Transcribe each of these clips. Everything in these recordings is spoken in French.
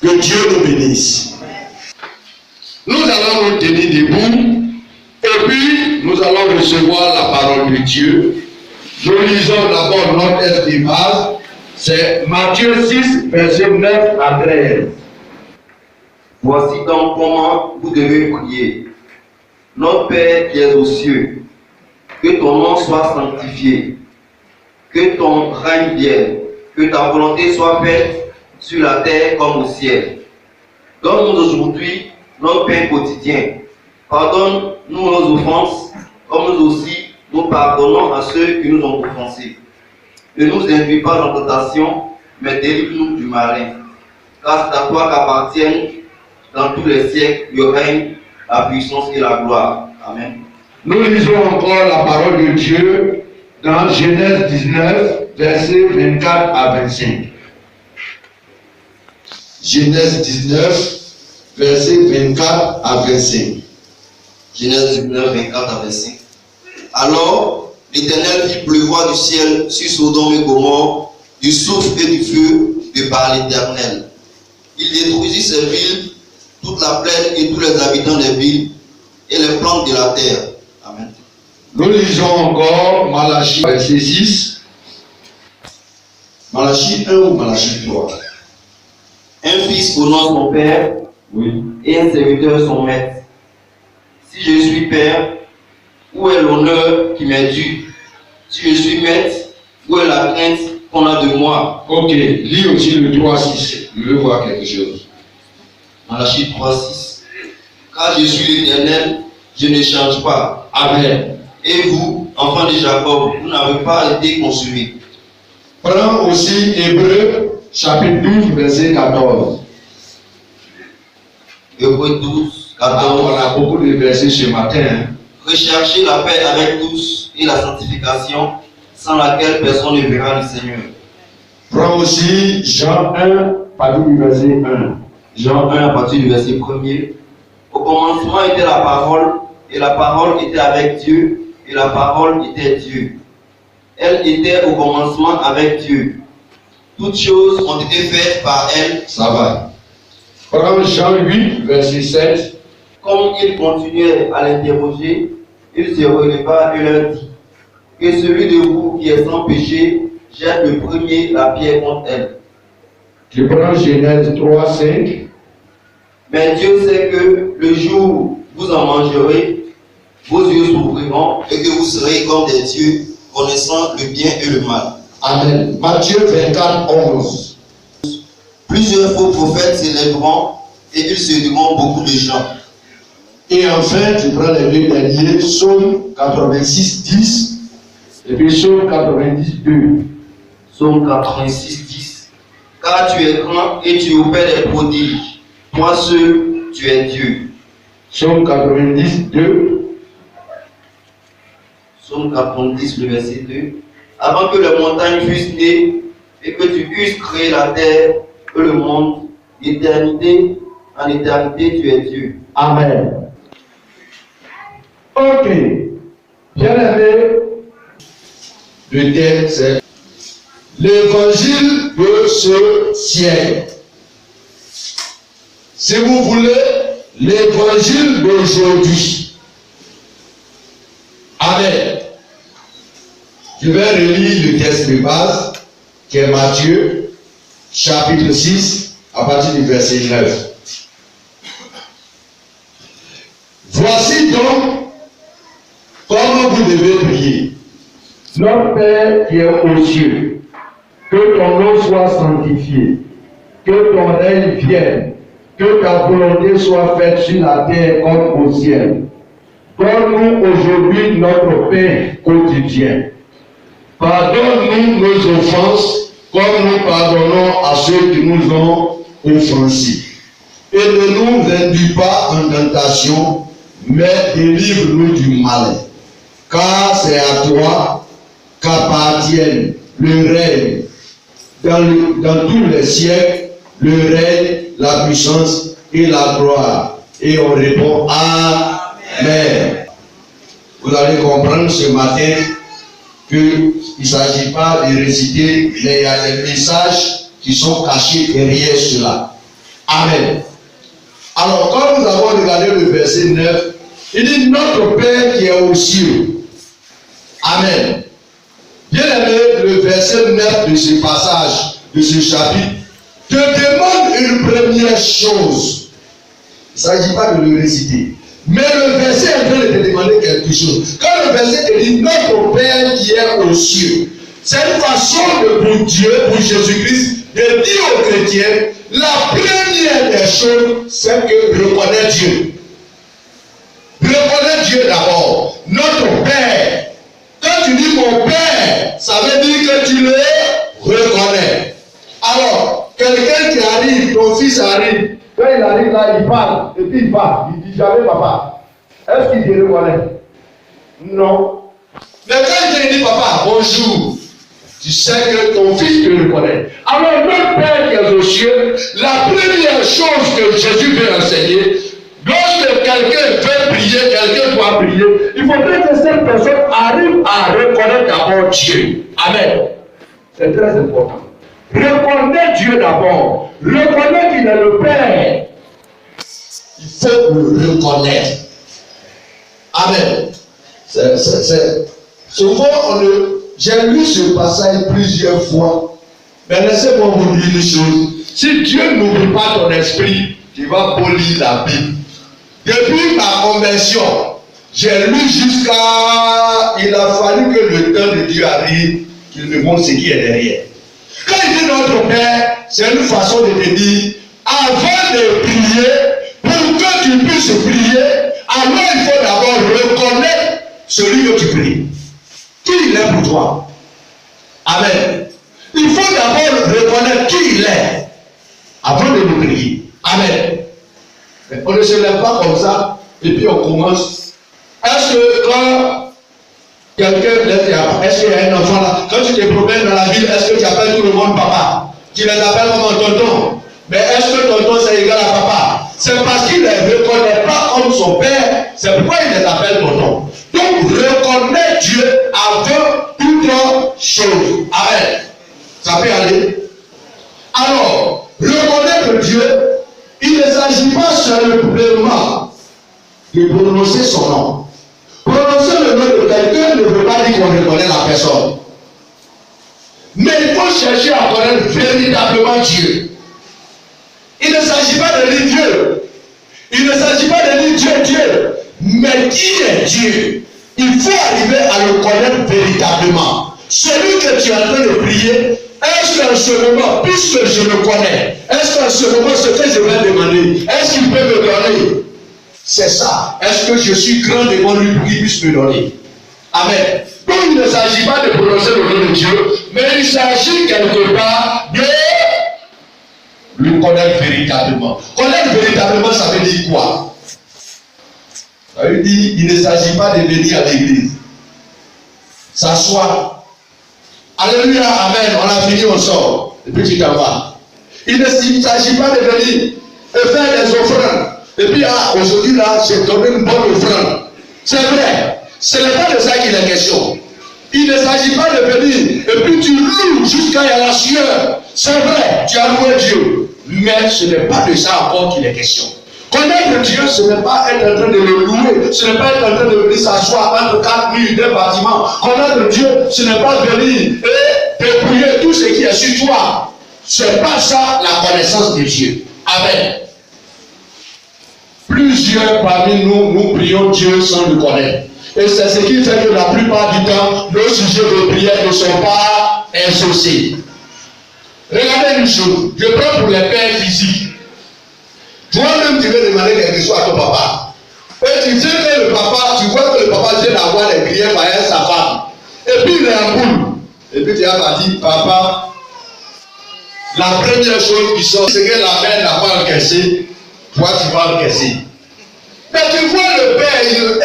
Que Dieu nous bénisse. Nous allons nous tenir debout et puis nous allons recevoir la parole de Dieu. Nous lisons d'abord notre texte de base, c'est Matthieu 6, verset 9 à 13. Voici donc comment vous devez prier. Notre Père qui es aux cieux, que ton nom soit sanctifié, que ton règne vienne, que ta volonté soit faite sur la terre comme au ciel. Donne-nous aujourd'hui notre pain quotidien. Pardonne-nous nos offenses, comme nous aussi nous pardonnons à ceux qui nous ont offensés. Ne nous induis pas en tentation, mais délivre-nous du malin. Car c'est à toi qu'appartiennent dans tous les siècles le règne, la puissance et la gloire. Amen. Nous lisons encore la parole de Dieu dans Genèse 19, versets 24 à 25. Genèse 19, versets 24 à 25. Genèse 19, 24 à 25. Alors, l'Éternel fit pleuvoir du ciel sur Sodome et Gomorrhe, du souffle et du feu de par l'Éternel. Il détruisit ces villes, toute la plaine et tous les habitants des villes et les plantes de la terre. Amen. Nous lisons encore Malachie, verset 6. Malachie 1 ou Malachie 3. Un fils honore son père, Oui. et un serviteur son maître. Si je suis père, où est l'honneur qui m'est dû? Si je suis maître, où est la crainte qu'on a de moi? Ok, lis aussi le 3, 6. Je veux voir quelque chose. Malachie 3, 6. Car je suis l'Éternel, je ne change pas. Amen. Et vous, enfants de Jacob, vous n'avez pas été consumés. Prends aussi Hébreux, chapitre 12, verset 14. Hébreux 12, On 14. a beaucoup de versets ce matin. Hein. Recherchez la paix avec tous et la sanctification, sans laquelle personne ne verra le Seigneur. Prends aussi Jean 1, à partir du verset 1. Jean 1 à partir du verset 1er. Au commencement était la parole, et la parole était avec Dieu, et la parole était Dieu. Elle était au commencement avec Dieu. Toutes choses ont été faites par elle. Ça va. Prends Jean 8, verset 7. Comme il continuait à l'interroger, il se releva et leur dit: que celui de vous qui est sans péché jette le premier la pierre contre elle. Je prends Genèse 3, 5. Mais Dieu sait que le jour où vous en mangerez, vos yeux s'ouvriront et que vous serez comme des dieux, connaissant le bien et le mal. Amen. Matthieu 24, 11. Plusieurs faux prophètes s'élèveront et ils séduiront beaucoup de gens. Et enfin, tu prends les deux derniers, Psaume 86, 10. Et puis Psaume 90, 2. Psaume 86, 10. Car tu es grand et tu opères des prodiges. Toi seul, tu es Dieu. Psaume 90, 2. Psaume 90, le verset 2. Avant que les montagnes fussent nées et que tu eusses créé la terre et le monde, d'éternité en éternité, tu es Dieu. Amen. Ok. Bien aimé, le thème c'est l'évangile de ce siècle. Si vous voulez, l'évangile d'aujourd'hui. Amen. Je vais relire le texte de base qui est Matthieu, chapitre 6, à partir du verset 9. Voici donc comment vous devez prier. Notre Père qui est aux cieux, que ton nom soit sanctifié, que ton règne vienne, que ta volonté soit faite sur la terre comme au ciel. Donne-nous aujourd'hui notre pain quotidien. Pardonne-nous nos offenses comme nous pardonnons à ceux qui nous ont offensés. Et ne nous induis pas en tentation, mais délivre-nous du mal. Car c'est à toi qu'appartiennent le règne dans tous les siècles, le règne, la puissance et la gloire. Et on répond Amen. Vous allez comprendre ce matin qu'il ne s'agit pas de réciter, mais il y a des messages qui sont cachés derrière cela. Amen. Alors, quand nous avons regardé le verset 9, il dit notre Père qui est aux cieux. Amen. Bien aimé, le verset 9 de ce passage, de ce chapitre, te demande une première chose. Il ne s'agit pas de le réciter. Mais le verset est en train de te demander quelque chose. Quand le verset te dit notre Père qui est aux cieux, c'est une façon pour Dieu, pour Jésus-Christ, de dire aux chrétiens, la première des choses, c'est que reconnaître Dieu. Reconnaître Dieu d'abord. Notre Père. Quand tu dis mon Père, ça veut dire que tu le reconnais. Alors, quelqu'un qui arrive, ton fils arrive, quand il arrive là, il parle, et puis il part, il dit jamais papa. Est-ce qu'il te reconnaît? Non. Mais quand il te dit papa, bonjour, tu sais que ton fils te reconnaît. Alors, notre Père qui est aux cieux, la première chose que Jésus veut enseigner, lorsque quelqu'un veut prier, quelqu'un doit prier, il faudrait que cette personne arrive à reconnaître d'abord Dieu. Amen. C'est très important. Reconnaître Dieu d'abord. Reconnaître qu'il est le Père. Il faut le reconnaître. Amen. Souvent, j'ai lu ce passage plusieurs fois. Mais laissez-moi vous dire une chose. Si Dieu n'ouvre pas ton esprit, tu vas polir la Bible. Depuis ma conversion, j'ai lu jusqu'à... Il a fallu que le temps de Dieu arrive, qu'il me montre ce qui est derrière. Quand il dit notre Père, c'est une façon de te dire, avant de prier, pour que tu puisses prier, alors il faut d'abord reconnaître celui que tu pries. Qui il est pour toi? Amen. Il faut d'abord reconnaître qui il est avant de nous prier. Amen. Mais on ne se lève pas comme ça et puis on commence. Est-ce que quand quelqu'un, est-ce qu'il y a un enfant là, quand tu te promènes dans la ville, est-ce que tu appelles tout le monde papa? Tu les appelles comme tonton. Mais est-ce que tonton c'est égal à papa? C'est parce qu'il ne les reconnaît pas comme son père, c'est pourquoi il les appelle tonton. Donc reconnaître Dieu avant toute chose. Amen. Ça peut aller. Alors, reconnaître Dieu, il ne s'agit pas seulement de prononcer son nom. Prononcer le nom de quelqu'un ne veut pas dire qu'on reconnaît la personne. Mais il faut chercher à connaître véritablement Dieu. Il ne s'agit pas de dire Dieu. Il ne s'agit pas de dire Dieu, Dieu. Mais qui est Dieu? Il faut arriver à le connaître véritablement. Celui que tu es en train de prier, est-ce qu'en ce moment, puisque je le connais, est-ce qu'en ce moment, ce que je vais demander, est-ce qu'il peut me donner? C'est ça. Est-ce que je suis grand devant lui pour qu'il puisse me donner? Amen. Donc il ne s'agit pas de prononcer le nom de Dieu, mais il s'agit quelque part de le connaître véritablement. Connaître véritablement, ça veut dire quoi? Ça veut dire il ne s'agit pas de venir à l'église. S'asseoir. Alléluia, amen. On a fini, on sort. Et puis tu t'en vas. Il ne s'agit pas de venir et faire des offrandes. Et puis, aujourd'hui là, j'ai donné une bonne offrande. C'est vrai. Ce n'est pas de ça qu'il est question. Il ne s'agit pas de venir et puis tu loues jusqu'à la sueur. C'est vrai, tu as loué Dieu. Mais ce n'est pas de ça encore qu'il est question. Connaître Dieu, ce n'est pas être en train de le louer. Ce n'est pas être en train de venir s'asseoir entre quatre murs d'un bâtiment. Connaître Dieu, ce n'est pas venir et dépouiller tout ce qui est sur toi. Ce n'est pas ça la connaissance de Dieu. Amen. Plusieurs parmi nous, nous prions Dieu sans le connaître. Et c'est ce qui fait que la plupart du temps, nos sujets de prière ne sont pas insociés. Regardez une chose, je prends pour les pères physiques. Toi-même, tu veux demander quelque chose à ton papa. Et tu sais que le papa, tu vois que le papa vient d'avoir les prières par sa femme. Et puis il est en boule. Et puis tu as dit, papa, la première chose qui sort, c'est que la mère n'a pas encaissé. Toi, tu vas encaisser. Mais tu vois le père,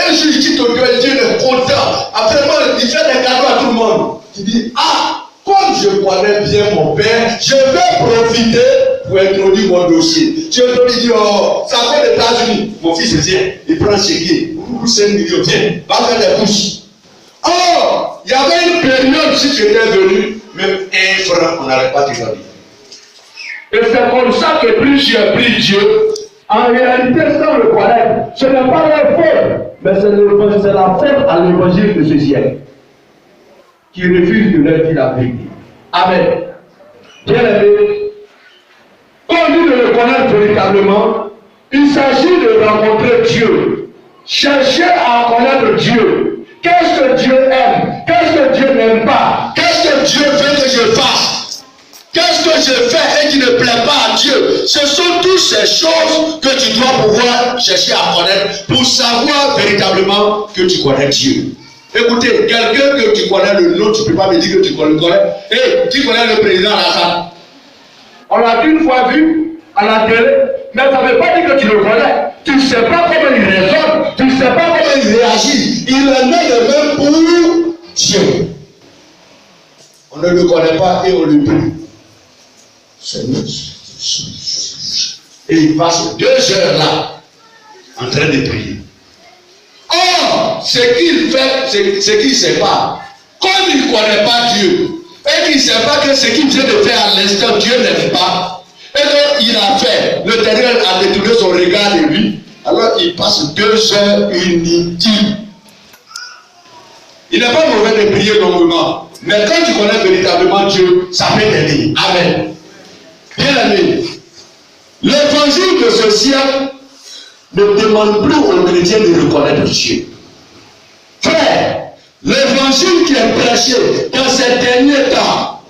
un jour il dit au Dieu, Dieu est content. Après, il fait des cadeaux à tout le monde. Tu dis, comme je connais bien mon père, je vais profiter pour introduire mon dossier. Tu te dis, ça fait les États-Unis. Mon fils vient, il prend chez qui? 5 millions, viens, va faire des pouces. Il y avait une période, si tu étais venu, même 1 franc, on n'arrête pas de te donner. Et c'est comme ça que plus j'ai pris Dieu, en réalité, sans le connaître, ce n'est pas leur faute, mais c'est la faute à l'évangile de ce siècle qui refuse de leur dire la vérité. Amen. Bien aimé, quand on dit de le connaître véritablement, il s'agit de rencontrer Dieu. Chercher à connaître Dieu. Qu'est-ce que Dieu aime? Qu'est-ce que Dieu n'aime pas? Qu'est-ce que Dieu veut que je fasse? Qu'est-ce que je fais et qui ne plaît pas à Dieu? Ce sont toutes ces choses que tu dois pouvoir chercher à connaître pour savoir véritablement que tu connais Dieu. Écoutez, quelqu'un que tu connais le nom, tu ne peux pas me dire que tu le connais. Hey, tu connais le président Alassane. On l'a une fois vu à la télé, mais ça ne veut pas dire que tu le connais. Tu ne sais pas comment il raisonne, tu ne sais pas comment il réagit. Il en est le même pour Dieu. On ne le connaît pas et on le prie. Seigneur. Et il passe 2 heures là, en train de prier. Or, ce qu'il fait, ce qu'il ne sait pas, comme il ne connaît pas Dieu, et qu'il ne sait pas que ce qu'il vient de faire à l'instant, Dieu n'aime pas, et donc il a fait, le Seigneur a détourné son regard de lui, alors il passe 2 heures inutiles. Il n'est pas mauvais de prier longuement, mais quand tu connais véritablement Dieu, ça peut t'aider. Amen. Bien aimé, l'évangile de ce siècle ne demande plus aux chrétiens de reconnaître Dieu. Frère, l'évangile qui est prêché dans ces derniers temps,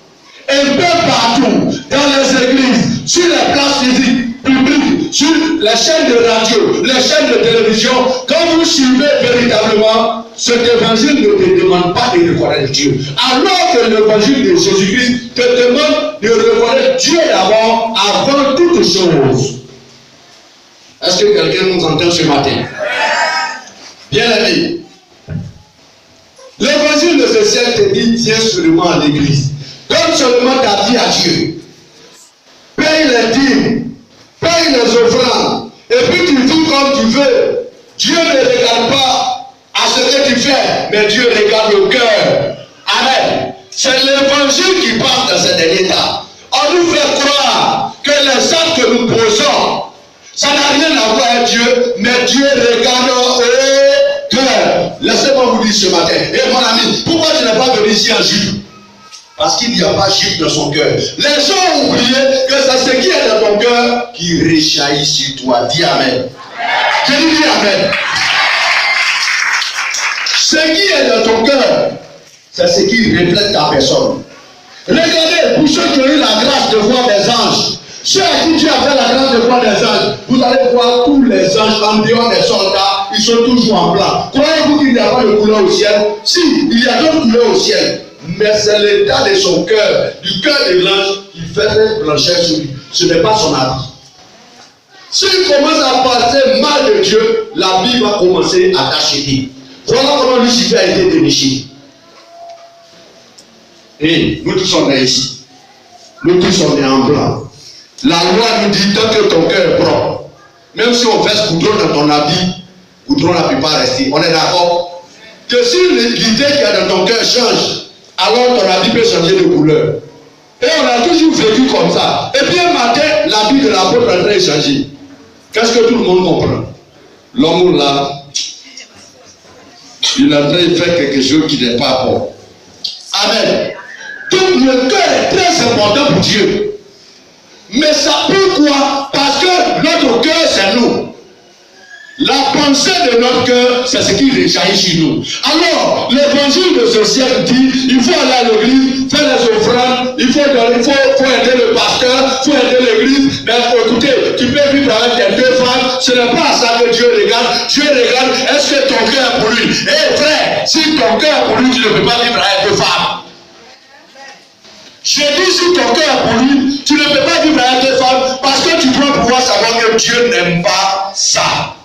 un peu partout, dans les églises, sur les places physiques, publiques, sur les chaînes de radio, les chaînes de télévision, quand vous suivez véritablement, cet évangile ne te demande pas de reconnaître Dieu. Alors que l'évangile de Jésus-Christ te demande de reconnaître Dieu d'abord avant toute chose. Est-ce que quelqu'un nous entend ce matin? Bien aimé, l'évangile de ce siècle te dit viens seulement à l'église. Donne seulement ta vie à Dieu. Paye les dîmes, paye les offrandes, et puis tu vis comme tu veux. Dieu ne regarde pas à ce que tu fais, mais Dieu regarde le cœur. Amen. C'est l'évangile qui passe dans ces derniers temps. On nous fait croire que les actes que nous posons, ça n'a rien à voir avec Dieu, mais Dieu regarde au cœur. Laissez-moi vous dire ce matin, et mon ami, pourquoi tu n'es pas venu ici en juif? Parce qu'il n'y a pas juif dans son cœur. Les gens ont oublié que c'est ce qui est dans ton cœur qui réchaillit sur toi. Dis Amen. Je dis Amen. Ce qui est dans ton cœur, c'est ce qui reflète ta personne. Regardez, pour ceux qui ont eu la grâce de voir des anges, ceux à qui Dieu a fait la grâce de voir des anges, vous allez voir tous les anges en dehors des soldats, ils sont toujours en blanc. Croyez-vous qu'il n'y a pas de couleur au ciel? Si, il y a d'autres couleurs au ciel. Mais c'est l'état de son cœur, du cœur de l'ange, qui fait cette blancheur sur lui. Ce n'est pas son habit. S'il commence à passer mal de Dieu, la vie va commencer à t'acheter. Voilà comment Lucifer a été déniché. Et nous tous sommes nés ici. Nous tous sommes nés en blanc. La loi nous dit tant que ton cœur est propre, même si on verse goudron dans ton habit, goudron ne peut pas rester. On est d'accord? Que si l'idée qu'il y a dans ton cœur change, alors ton habit peut changer de couleur. Et on a toujours vécu comme ça. Et puis un matin, l'habit de l'apôtre est en train de changer. Qu'est-ce que tout le monde comprend? L'homme là, il est en train de faire quelque chose qui n'est pas bon. Amen. Donc le cœur est très important pour Dieu. Mais ça peut quoi? Parce que notre cœur, c'est nous. La pensée de notre cœur, c'est ce qui réjaillit sur nous. Alors, l'évangile de ce siècle dit, il faut aller à l'église, faire les offrandes, il faut aider le pasteur, il faut aider l'église. Mais écoutez, tu peux vivre avec tes 2 femmes, ce n'est pas ça que Dieu regarde. Dieu regarde, est-ce que ton cœur est pour lui? Eh frère, si ton cœur est pour lui, tu ne peux pas vivre avec 2 femmes. Je dis, si ton cœur est pour lui, tu ne peux pas vivre avec 2 femmes, parce que tu dois pouvoir savoir que Dieu n'aime pas ça.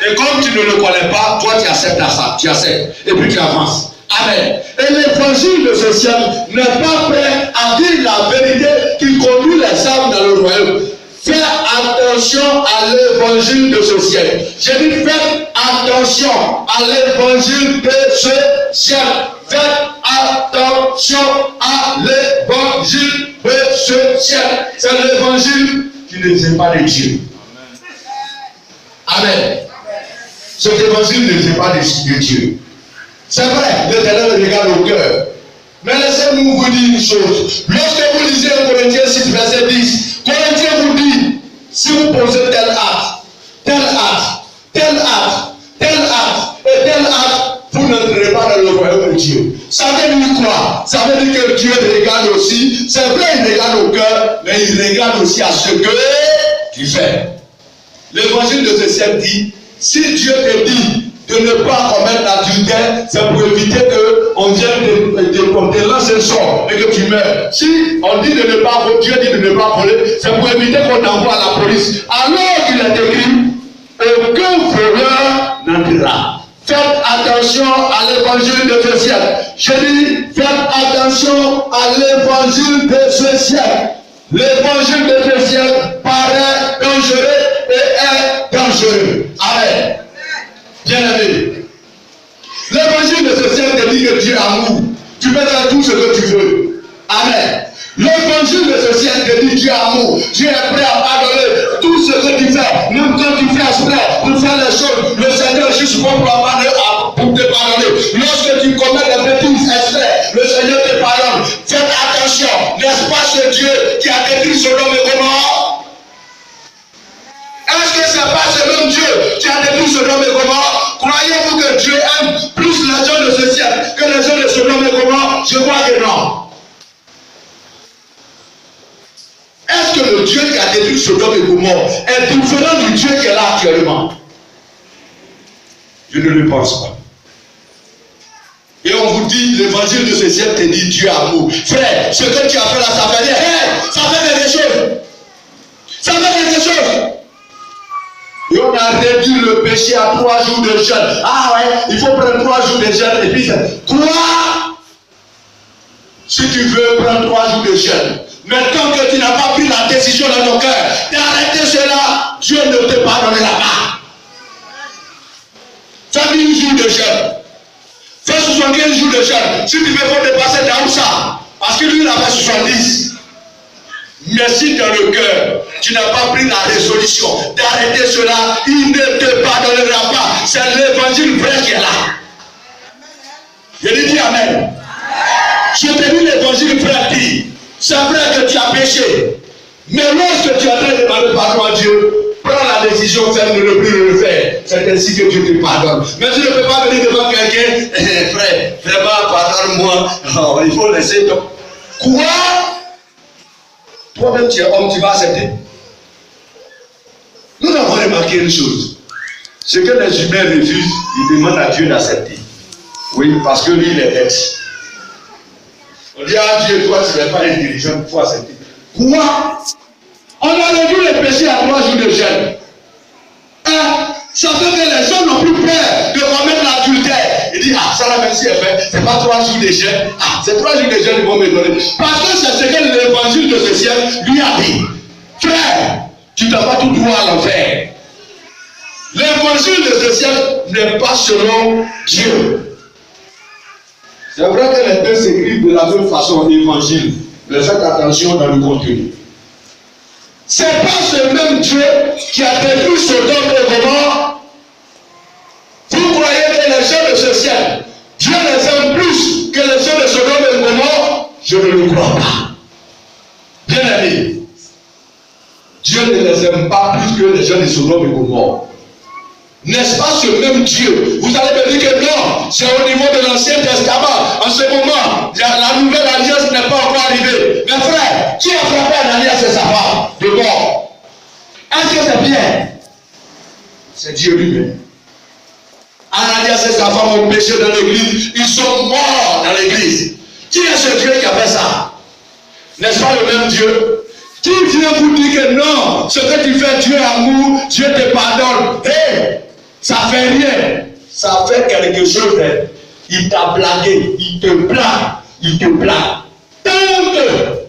Et comme tu ne le connais pas, toi tu acceptes ça, tu acceptes, et puis tu avances. Amen. Et l'évangile de ce siècle n'est pas prêt à dire la vérité qui conduit les âmes dans le royaume. Fais attention à l'évangile de ce siècle. J'ai dit faites attention à l'évangile de ce siècle. Faites attention à l'évangile de ce siècle. C'est l'évangile qui ne vient pas de Dieu. Amen. Cet évangile ne vient pas de Dieu. C'est vrai, l'Éternel regarde au cœur. Mais laissez-nous vous dire une chose. Lorsque vous lisez Corinthiens 6, verset 10, Corinthiens vous dit, si vous posez tel acte, tel acte, tel acte, tel acte et tel acte, vous n'entrerez pas dans le royaume de Dieu. Ça veut dire quoi? Ça veut dire que Dieu regarde aussi. C'est vrai, il regarde au cœur, mais il regarde aussi à ce que tu fais. L'évangile de ce siècle dit, si Dieu te dit de ne pas commettre l'adultère, c'est pour éviter qu'on vienne te lancer le sort et que tu meurs. Si on dit de ne pas voler, Dieu dit de ne pas voler, c'est pour éviter qu'on t'envoie à la police. Alors qu'il est écrit, aucun voleur n'entrera. Faites attention à l'évangile de ce siècle. Je dis, faites attention à l'évangile de ce siècle. L'évangile de ce siècle paraît dangereux et est dangereux. Amen. Bien-aimé, l'évangile de ce siècle te dit que Dieu est amour. Tu peux faire tout ce que tu veux. Amen. L'évangile de ce siècle te dit Dieu est amour. Dieu est prêt à pardonner tout ce que tu fais. Même quand tu fais exprès pour faire les choses, le Seigneur est juste bon pour te pardonner. Lorsque tu commets des bêtises exprès, le Seigneur te pardonne. Faites attention. N'est-ce pas ce Dieu qui a détruit Sodome et Gomorrhe? Est-ce que ce n'est pas ce même Dieu qui a détruit Sodome et Gomorrhe? Croyez-vous que Dieu aime plus les gens de ce siècle que les gens de Sodome et Gomorrhe? Je crois que non. Est-ce que le Dieu qui a détruit Sodome et Gomorrhe est différent du Dieu qui est là actuellement? Je ne le pense pas. Et on vous dit, l'évangile de ce siècle te dit Dieu amour. Frère, ce que tu as fait là, ça fait rien. Ça fait quelque chose. Ça fait quelque chose. Et on a réduit le péché à 3 jours de jeûne. Ah ouais, il faut prendre 3 jours de jeûne. Et puis, toi, si tu veux prendre 3 jours de jeûne, mais tant que tu n'as pas pris la décision dans ton cœur d'arrêter cela, Dieu ne te pardonnera pas. Fais 10 jours de jeûne. Fais 75 jours de jeûne. Si tu veux, faut dépasser Daoussa. Parce que lui, il a fait 70. Mais si dans le cœur, tu n'as pas pris la résolution d'arrêter cela, il ne te pardonnera pas. C'est l'évangile vrai qui est là. Je lui dis Amen. Je te dis l'évangile vrai dit. C'est vrai que tu as péché. Mais lorsque tu es en train de demander pardon à Dieu, prends la décision ferme de ne plus le faire. C'est ainsi que Dieu te pardonne. Mais tu ne peux pas venir devant quelqu'un, frère, vraiment pardonne-moi. Oh, il faut laisser ton. Quoi? Toi-même tu es homme, tu vas accepter. Nous avons remarqué une chose. Ce que les humains refusent, ils demandent à Dieu d'accepter. Oui, parce que lui, il est bête. On dit à Dieu, toi, tu n'es pas intelligent, il faut accepter. Quoi? On a réduit le péché à 3 jours de jeûne. Ça fait que les gens n'ont plus peur de commettre l'adultère. Il dit, ah, ça là, même si elle fait, c'est pas 3 jours de jeûne. Ah, c'est 3 jours de jeûne, ils vont me donner. Parce que c'est ce que l'évangile de ce siècle lui a dit. Frère, tu n'as pas tout droit à l'enfer. L'évangile de ce siècle n'est pas selon Dieu. C'est vrai que les deux s'écrivent de la même façon, évangile. Mais faites attention dans le contenu. C'est pas ce même Dieu qui a détruit Sodome et Gomorrhe. Vous croyez que les gens de ce ciel, Dieu les aime plus que les gens de Sodome et Gomorre? Je ne le crois pas. Bien aimé, Dieu ne les aime pas plus que les gens de Sodome et Gomorre. N'est-ce pas ce même Dieu? Vous allez me dire que non, c'est au niveau de l'Ancien Testament. En ce moment, la nouvelle alliance n'est pas encore arrivée. Mais frère, qui a frappé Ananias et sa femme de mort? Est-ce que c'est bien? C'est Dieu lui-même. Ananias et sa femme ont péché dans l'église. Ils sont morts dans l'église. Qui est ce Dieu qui a fait ça? N'est-ce pas le même Dieu? Qui vient vous dire que non, ce que tu fais, Dieu est amour, Dieu te pardonne? Hé, ça fait rien. Ça fait quelque chose. Il t'a blagué, il te blague, il te blague. Tant que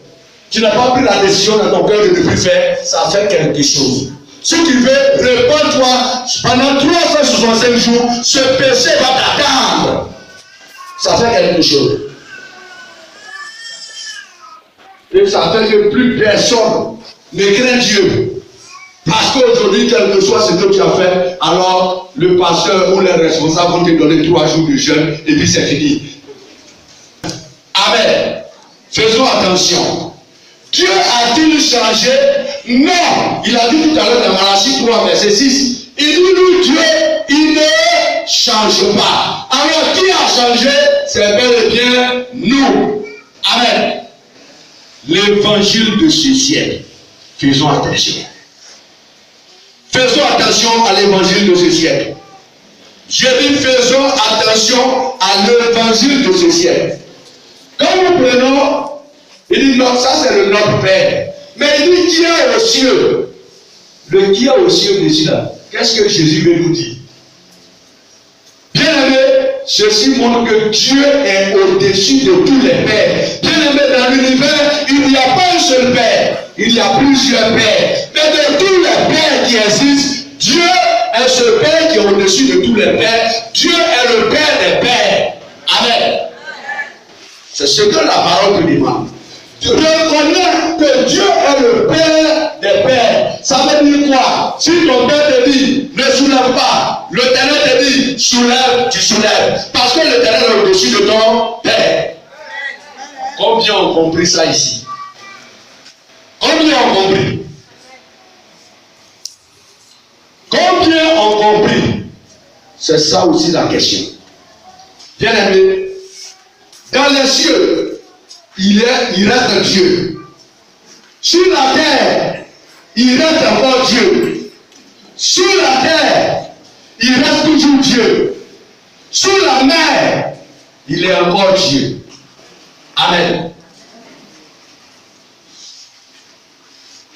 tu n'as pas pris la décision dans ton cœur de ne plus faire, ça fait quelque chose. Si tu veux, réponds-toi pendant 365 jours, ce péché va t'attendre. Ça fait quelque chose. Et ça fait que plus personne ne craint Dieu. Parce qu'aujourd'hui, quel que soit ce que tu as fait, alors le pasteur ou les responsables vont te donner 3 jours de jeûne et puis c'est fini. Amen. Faisons attention. Dieu a-t-il changé? Non. Il a dit tout à l'heure dans Malachie 3, verset 6. Il dit nous, Dieu, il ne change pas. Alors qui a changé? C'est bel et bien nous. Amen. L'évangile de ce siècle. Faisons attention. Faisons attention à l'évangile de ce siècle. Je dis faisons attention à l'évangile de ce siècle. Quand nous prenons, il dit non, ça c'est le notre Père. Mais il dit qui est aux cieux. Le qui est aux cieux ici là. Qu'est-ce que Jésus veut nous dire? Bien aimé, ceci montre que Dieu est au-dessus de tous les pères. Bien aimé, dans l'univers, il n'y a pas un seul Père. Il y a plusieurs pères. Mais de tous les pères qui existent, Dieu est ce Père qui est au-dessus de tous les pères. Dieu est le Père des pères. Amen. C'est ce que la parole te demande. Tu reconnais que Dieu est le Père des pères. Ça veut dire quoi? Si ton père te dit ne soulève pas, l'Éternel te dit soulève, tu soulèves. Parce que l'Éternel est au-dessus de ton père. Combien ont compris ça ici? Combien ont compris? Combien ont compris? C'est ça aussi la question. Bien aimé, dans les cieux, il reste Dieu. Sur la terre, il reste encore Dieu. Sur la terre, il reste toujours Dieu. Sur la mer, il est encore Dieu. Amen.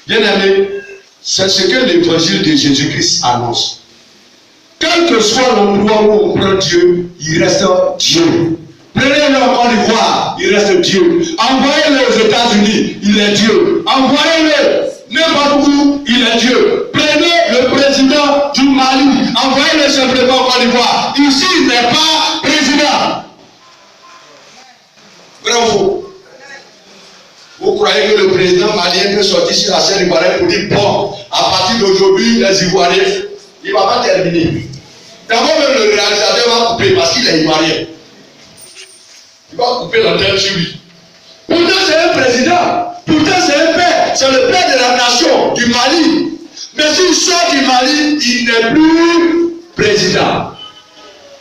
Bien aimé, c'est ce que l'évangile de Jésus-Christ annonce. Quel que soit l'endroit où on prend Dieu, il reste Dieu. Prenez-le en Côte d'Ivoire, il reste Dieu. Envoyez-le aux États-Unis, il est Dieu. Envoyez-le n'importe où, il est Dieu. Prenez le président du Mali, envoyez-le simplement en Côte d'Ivoire. Ici, il n'est pas président. Vrai ou faux? Vous croyez que le président malien peut sortir sur la scène ivoirienne pour dire bon, à partir d'aujourd'hui, les Ivoiriens, il ne va pas terminer. D'abord, même le réalisateur va couper parce qu'il est ivoirien. Il va couper l'antenne sur lui. Pourtant, c'est un président. Pourtant, c'est un père. C'est le père de la nation, du Mali. Mais s'il sort du Mali, il n'est plus président.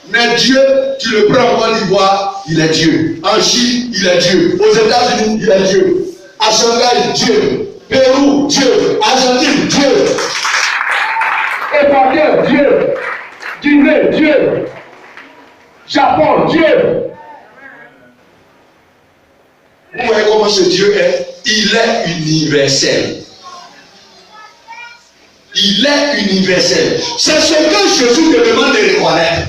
Mais Dieu, tu le prends en Côte d'Ivoire, il est Dieu. En Chine, il est Dieu. Aux États-Unis, il est Dieu. À Shanghai, Dieu. Pérou, Dieu. Argentine, Dieu. Équateur, Dieu. Guinée, Dieu. Japon, Dieu. Vous voyez comment ce Dieu est? Il est universel. Il est universel. C'est ce que Jésus te demande de reconnaître.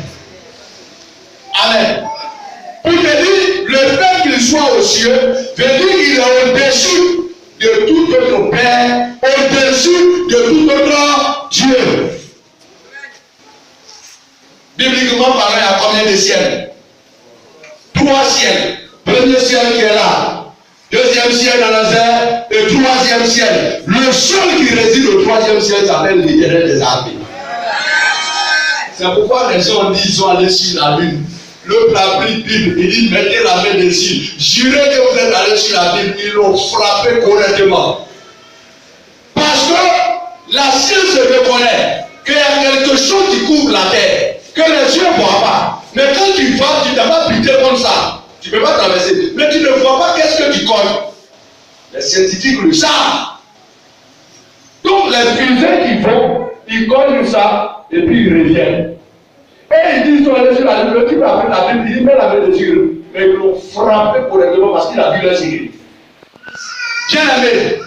Amen. Pour te dire, le fait qu'il soit aux cieux, veut dire qu'il est au-dessus de tout autre Père, au-dessus de tout autre Dieu. Bibliquement parlant, il y a combien de ciels? 3 ciels. Premier ciel qui est là, deuxième ciel dans la terre, et troisième ciel. Le seul qui réside au troisième ciel s'appelle l'Éternel des armées. C'est pourquoi les gens disent qu'ils sont allés sur la lune. Le plat pris Bible, il dit mettez la main dessus. Jurez que vous êtes allés sur la Bible, ils l'ont frappé correctement. Parce que la science reconnaît qu'il y a quelque chose qui couvre la terre, que les yeux ne voient pas. Mais quand tu vas, tu ne vas pas buter comme ça. Tu ne peux pas traverser. Mais tu ne vois pas qu'est-ce que tu colles. Les scientifiques le savent. Donc les fusées qui vont, ils collent ça et puis ils reviennent. Et ils disent qu'ils sont allés sur la Lune. Le type a pris la Bible, il dit mets la main dessus. Mais ils l'ont frappé correctement parce qu'il a vu leur sécurité. Bien aimé,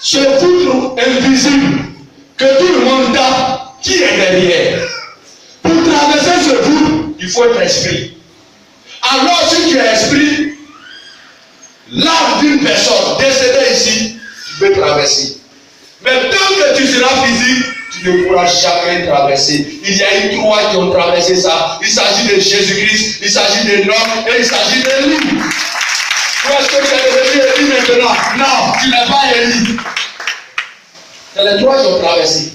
ce foudre invisible que tout le monde tape, qui est derrière? Pour traverser ce foudre, il faut être esprit. Alors si tu es esprit, l'âme d'une personne décédée ici, tu peux traverser. Mais tant que tu seras tu ne pourras jamais traverser. Il y a eu 3 qui ont traversé ça. Il s'agit de Jésus-Christ, il s'agit de Noé et il s'agit d'Élie. Est-ce que tu es devenu Élie maintenant? Non, tu n'es pas Élie. C'est les 3 qui ont traversé.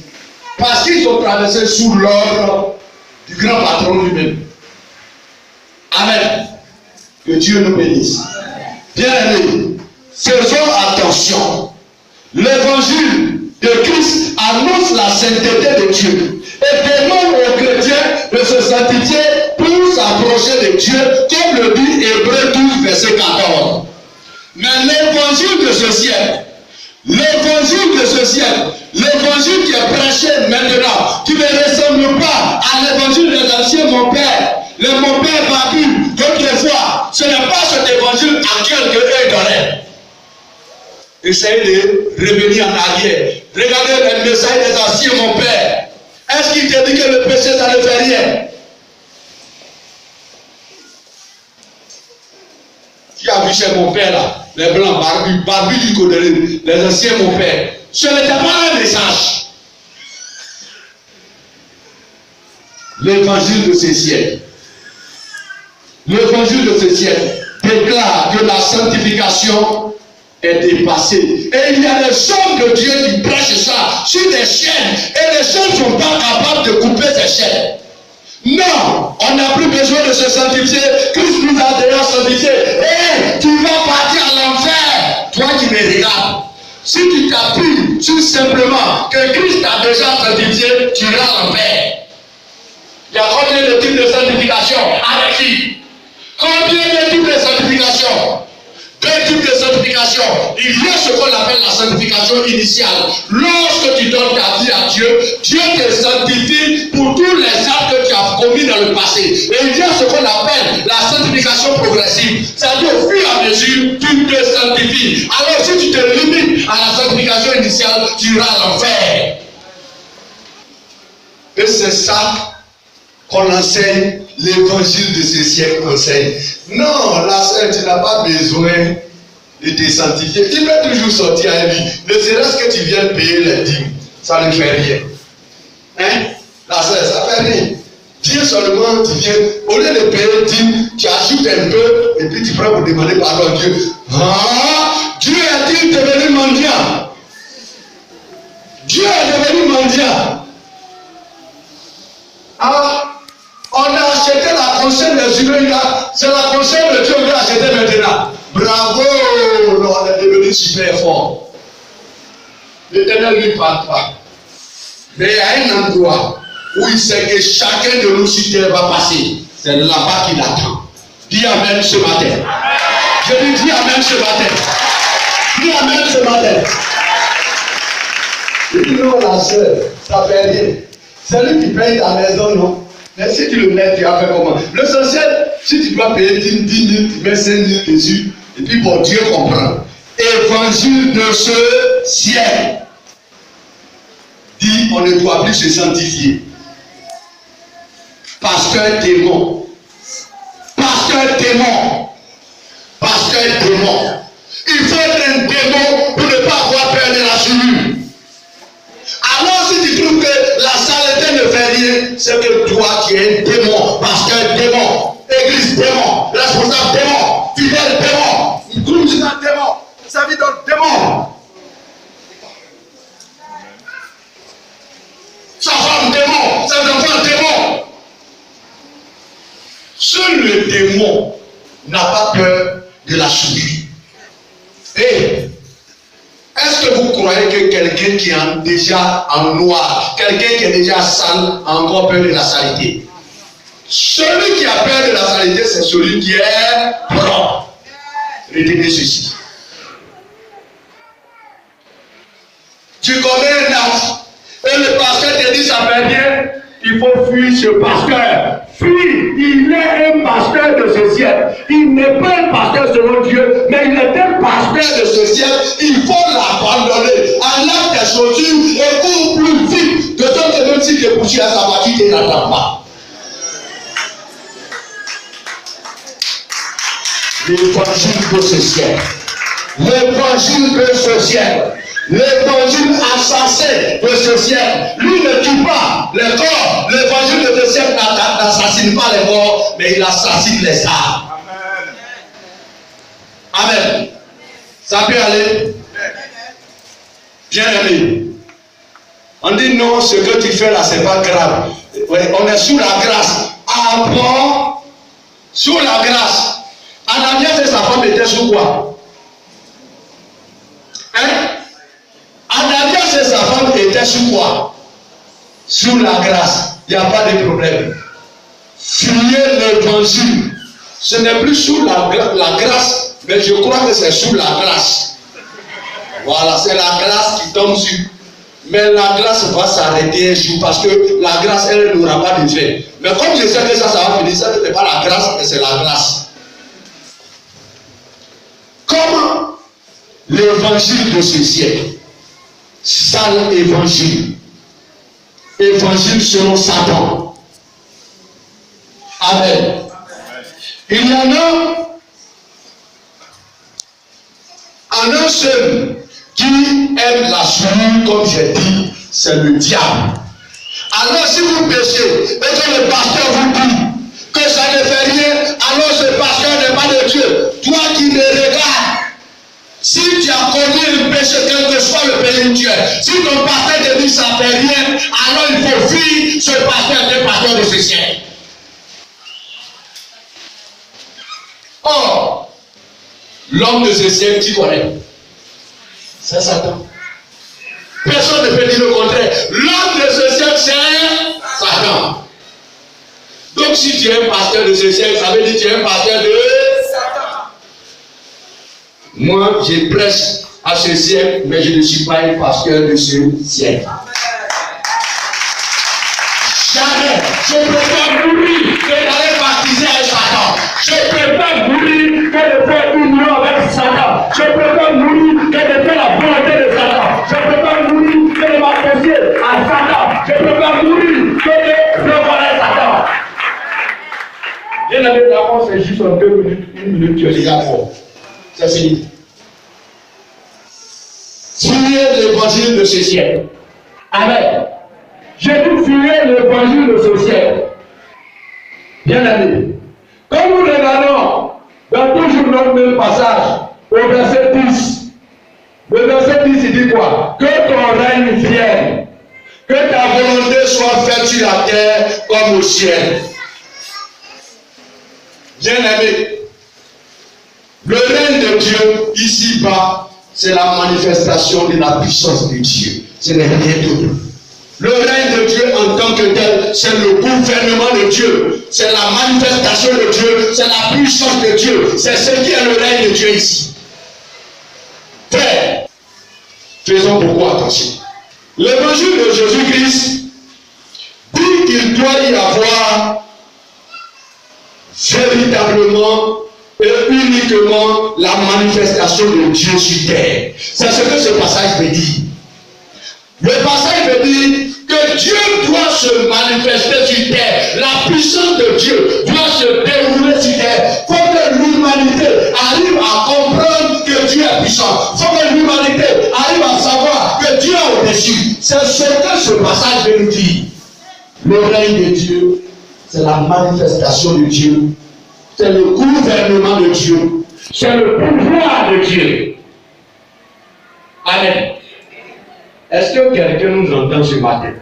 Parce qu'ils ont traversé sous l'ordre du grand patron lui-même. Amen. Que Dieu nous bénisse. Bien-aimés, faisons attention. L'évangile de Christ annonce la sainteté de Dieu et demande aux chrétiens de se sanctifier pour s'approcher de Dieu, comme le dit Hébreux 12, verset 14. Mais l'évangile de ce siècle, l'évangile qui est prêché maintenant, qui ne ressemble pas à l'évangile des anciens mon père, mon père Babu, d'autrefois, ce n'est pas cet évangile actuel que eux donnaient. Essayez de revenir en arrière. Regardez le message des anciens mon père. Est-ce qu'il te dit que le péché ça ne fait rien? Tu as vu chez mon père là, les blancs, barbu du Codéré, les anciens mon père. Ce n'était pas un message. L'évangile de ce siècle. L'évangile de ce siècle déclare que la sanctification est dépassée. Et il y a des hommes de Dieu qui prêchent ça sur des chaînes. Et les chaînes ne sont pas capables de couper ces chaînes. Non, on n'a plus besoin de se sanctifier. Christ nous a déjà sanctifiés. Et tu vas partir à l'enfer. Toi qui me regardes. Si tu t'appuies tout simplement que Christ t'a déjà sanctifié, tu iras à l'enfer. Il y a combien de types de sanctification? Avec qui? Combien de types de sanctification? 2 types de sanctification. Il y a ce qu'on appelle la sanctification initiale. Lorsque tu donnes ta vie à Dieu, Dieu te sanctifie pour tous les actes que tu as commis dans le passé. Et il y a ce qu'on appelle la sanctification progressive. C'est-à-dire au fur et à mesure, tu te sanctifies. Alors si tu te limites à la sanctification initiale, tu iras à l'enfer. Et c'est ça qu'on enseigne, l'évangile de ce siècle enseigne. Non, la sœur, tu n'as pas besoin de te sanctifier. Tu peux toujours sortir à lui. Ne serait-ce que tu viennes payer les dîmes, ça ne fait rien. Hein? La sœur, ça fait rien. Viens seulement, tu viens, au lieu de payer les dîmes, tu ajoutes un peu et puis tu prends pour demander pardon à Dieu. Ah, Dieu est-il devenu mendiant? Dieu est devenu mendiant. Ah, on a acheté la conscience des humains, c'est la conscience de Dieu qu'on a acheté maintenant. Bravo, on est devenu super fort. L'Éternel ne lui parle pas. Mais il y a un endroit où il sait que chacun de nous sur terre va passer. C'est là-bas qu'il attend. Dis Amen ce matin. Je lui dis Amen ce matin. Dis Amen ce matin. Je dis non, la soeur, ça fait rien. C'est lui qui paye ta maison, non? Mais si tu le mets, tu vas faire comment? L'essentiel, si tu dois payer 10 000, tu mets 5 000 dessus, et puis pour Dieu comprend. Évangile de ce siècle. Dit, on ne doit plus se sanctifier. Pasteur démon. Pasteur démon. Pasteur démon. Il faut être un démon pour ne pas avoir peur de la souillure. Alors si tu trouves que la saleté ne fait rien, c'est que toi tu es un démon, pasteur démon, église démon, responsable démon, fidèle démon, groupe musical démon, serviteur démon, sa femme démon, ses enfants démon. Seul le démon n'a pas peur de la souillure. Et est-ce que vous croyez que quelqu'un qui est déjà en noir, quelqu'un qui est déjà sale, a encore peur de la saleté? Celui qui a peur de la saleté, c'est celui qui est propre. Retenez ceci. Tu connais un acte et le pasteur te dit ça fait bien, il faut fuir ce pasteur. Fuis, il est un pasteur de ce siècle. Il n'est pas un pasteur selon Dieu, mais il est un pasteur de ce siècle. Il faut l'abandonner. Enlève tes chaussures et cours plus vite. De sorte que même si tu es couché à sa partie, tu n'attends pas. L'évangile de ce siècle. L'évangile de ce siècle. L'évangile assassin de ce siècle, lui ne tue pas les corps. L'évangile de ce siècle n'assassine pas les corps, mais il assassine les âmes. Amen. Ça peut aller? Bien aimé. On dit non, ce que tu fais là, c'est pas grave. On est sous la grâce. Ah bon? Sous la grâce. Ananias et sa femme étaient sous quoi? Hein? Ananias et sa femme étaient sous quoi? Sous la grâce. Il n'y a pas de problème. Fuyez l'évangile. Ce n'est plus sous la grâce, mais je crois que c'est sous la grâce. Voilà, c'est la grâce qui tombe sur. Mais la grâce va s'arrêter un jour parce que la grâce, elle n'aura pas d'effet. Mais comme je sais que ça va finir, ça n'est pas la grâce, mais c'est la grâce. Comme l'évangile de ce siècle, sale évangile, évangile selon Satan. Amen. Il y en a en un seul qui aime la souillure, comme j'ai dit, c'est le diable. Alors si vous péchez et que le pasteur vous dit que ça ne fait rien, alors ce pasteur n'est pas de Dieu. Toi qui me regardes, si tu as commis un péché, quel que soit le péché que tu es, si ton pasteur te dit ça ne fait rien, alors il faut fuir ce pasteur, le pasteur de ce siècle. Or, l'homme de ce siècle, qui connaît? C'est Satan. Personne ne peut dire le contraire. L'homme de ce siècle, c'est Satan. Donc si tu es un pasteur de ce siècle, ça veut dire que tu es un pasteur de Satan. Moi, je prêche à ce siècle, mais je ne suis pas un pasteur de ce siècle. Jamais. Je préfère mourir que d'aller baptiser avec Satan. Je préfère mourir que de faire une union avec Satan. Je préfère mourir que de faire la volonté de Satan. Je préfère mourir que de m'associer à Satan. Je préfère mourir que de reconnaître Satan. Bien aimé, d'abord, c'est juste en 2 minutes, 1 minute, tu es déjà fort. C'est fini. Fuyez l'évangile de ce siècle. Amen. J'ai dit fuyez l'évangile de ce siècle. Bien aimé. Quand nous regardons dans toujours notre même passage, au verset 10, le verset 10 il dit quoi? Que ton règne vienne, que ta volonté soit faite sur la terre comme au ciel. Bien aimé, le règne de Dieu ici-bas, c'est la manifestation de la puissance de Dieu. Ce n'est rien d'autre. Le règne de Dieu en tant que tel, c'est le gouvernement de Dieu, c'est la manifestation de Dieu, c'est la puissance de Dieu, c'est ce qui est le règne de Dieu ici. Frère, faisons beaucoup attention. L'évangile de Jésus-Christ dit qu'il doit y avoir véritablement et uniquement la manifestation de Dieu sur terre. C'est ce que ce passage veut dire. Le passage veut dire que Dieu doit se manifester sur terre. La puissance de Dieu doit se dérouler sur terre. Il faut que l'humanité arrive à comprendre que Dieu est puissant. Il faut que l'humanité arrive à savoir que Dieu est au-dessus. C'est ce que ce passage veut nous dire. Le règne de Dieu, c'est la manifestation de Dieu. C'est le gouvernement de Dieu. C'est le pouvoir de Dieu. Amen. Est-ce que quelqu'un nous entend ce matin?